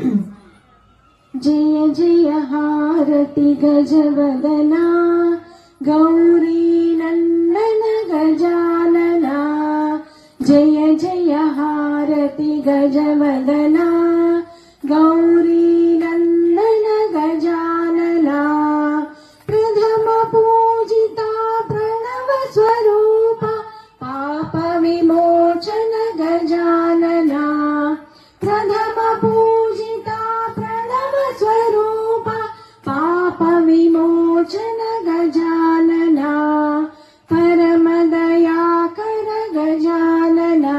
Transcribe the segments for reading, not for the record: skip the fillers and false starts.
जय जय हारति गजवदना गौरी नन्दन गजानना जय जय हारति गजवदना गौरी नन्दन गजानना प्रथम पूजिता प्रणव स्वरूपा पाप विमोचन गजानना प्रथम पूजिता प्रणव स्वरूपा पाप विमोचन गजानना परम दयाकर गजानना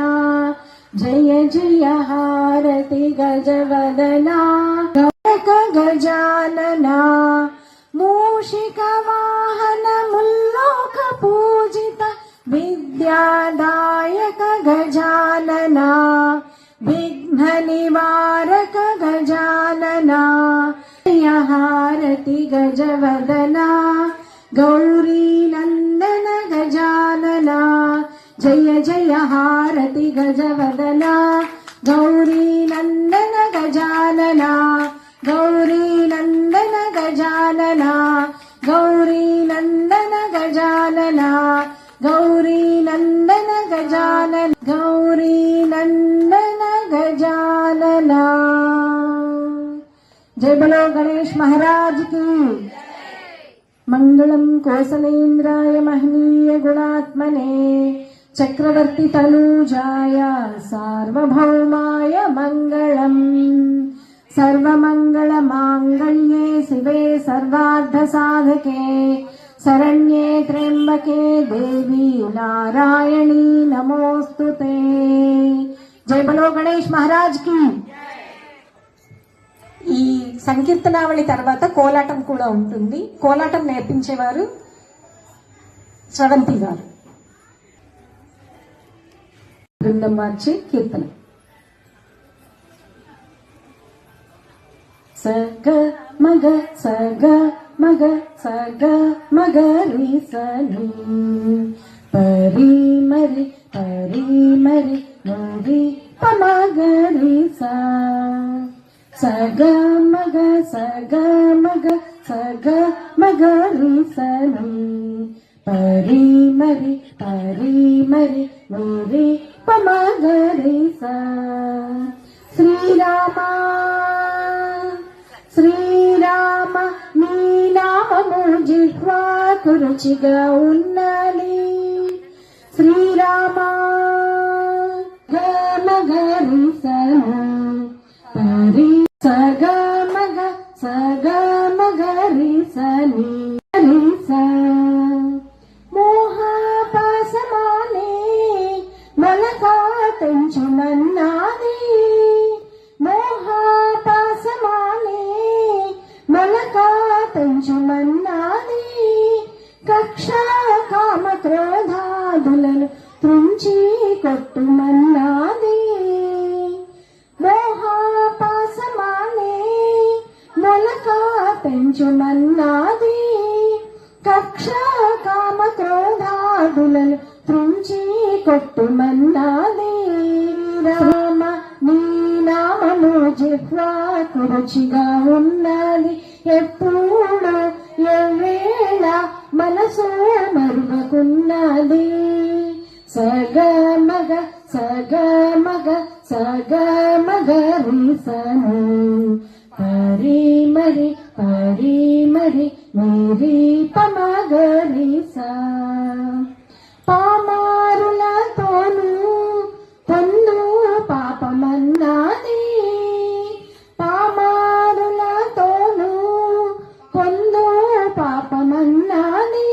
जय जय हारति गजवदना गजानना मूषिक वाहन मुल्लोक पूजित विद्यादायक गजानना विघ्न निवारक गजानना जय हारति गजवदना गौरी नन्दन गजानना जय जय हारति गजवदना गौरी नन्दन गजानना गौरी नन्दन गजानना गौरी नन्दन गजानना गौरी नन्दन गजानन गौरी नन्दन गजानना। जय बोलो गणेश महाराज की। मंगलम कौसलेन्द्राय महनीय गुणात्मने चक्रवर्ती तनूजाय सार्वभौमाय मंगलम। सर्वमंगल मांगल्ये शिवे सर्वार्थ साधके शरण्ये त्र्यंबके देवी नारायणी नमोस्तुते। जय बोलो गणेश महाराज की। ఈ సంకీర్తనావళి తర్వాత కోలాటం కూడా ఉంటుంది. కోలాటం నేర్పించేవారు స్రవంతి గారు. బృందం మార్చి కీర్తన. సగ మగ సగ మగ సగ మగ రి సని పరి మరి మరి పమగరి సా సగ మగ రి సని పరి మరి పమగరి సా. శ్రీరామా శ్రీరామ నీ నామము జిహ్వాకు రుచిగా ఉన్నది. శ్రీరామ గమగరి సని సగ మగరి సని మోహపాసమానే మలకా తెంచుమన్నాది. మోహపాసమానే మలకా తెంచుమన్నాది. కక్ష కామ క్రోధాదులను త్రుంచి కొట్టుమన్నాది. మోహపాసమానే మొలకా పెంచుమన్నాది. కక్ష కామ క్రోధాదులను త్రుంచి కొట్టుమన్నాది. రామ నీ నామము జిహ్వాకు రుచిగా ఉన్నది. ఎప్పుడు ఎవేళ మనసు మరువకున్నది. సగ మగ రి సని పరి మరి పమగరి సా. పామారులతోను పొందు పాపమన్నాది. పామారులతోను పొందు పాపమన్నాది.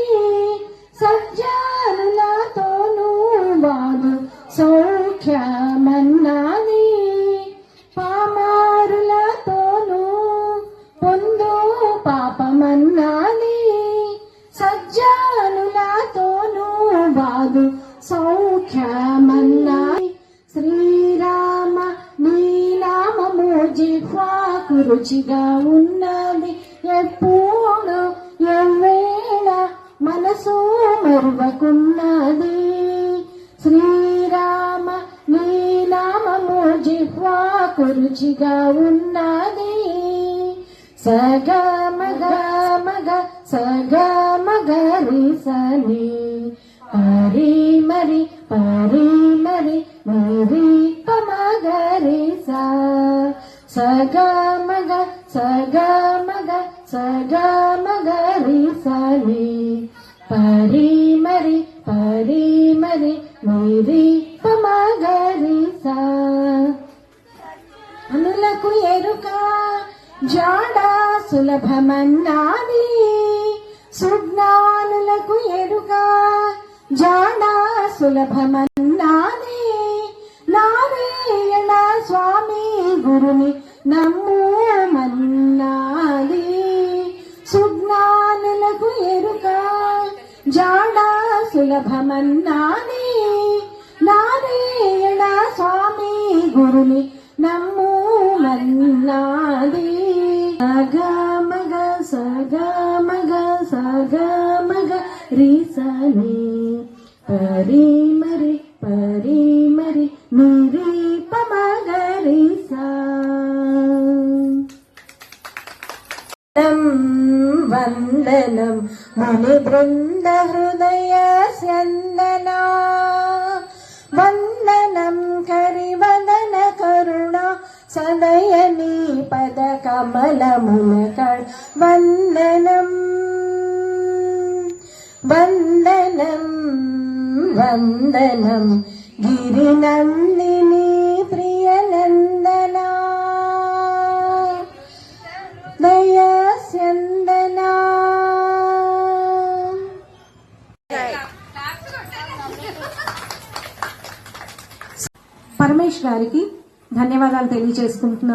సజ్జనులతోను వాదు సౌఖ్యమన్నాది. పామారులతోను పొందు పాపమన్నాది. సజ్జనులతోను వాదు సౌఖ్యమన్నాది. శ్రీరామ నీ నామము జిహ్వాకు రుచిగా ఉన్నది. ఎప్పుడు ఎవేళ మనసు మరువకున్నది. శ్రీరామ నీ నామము జిహ్వ కలువాకు రుచిగా ఉన్నది. సగ మగ మగ సగ మగ రి సని పరి మరి మరి పమగరి సా సగ మగ రి సని పరి మరి పమగరి సా. అనులకు ఎరుక జాడ సులభమన్నాది. సుజ్ఞానులకు ఎరుక జాడ సులభమన్నాది. నారాయణ స్వామి గురుని నమ్ముమన్నాది. సుజ్ఞానులకు ఎరుక జాడ సులభమన్నాది. నారాయణ స్వామి గురుని నమ్ముమన్నాది. సగ మగ రి సని పరి మరి నిరి పమగరి సా. వందనం ముని బృంద హృదయ స్యందనా. వందనం కరివదన కరుణ సదయని పద కమలమున వందనం గిరినందిని ప్రియనందనా దయాస్యందనా. పరమేష్ గారికి ధన్యవాదాలు తెలియజేసుకుంటున్నాను.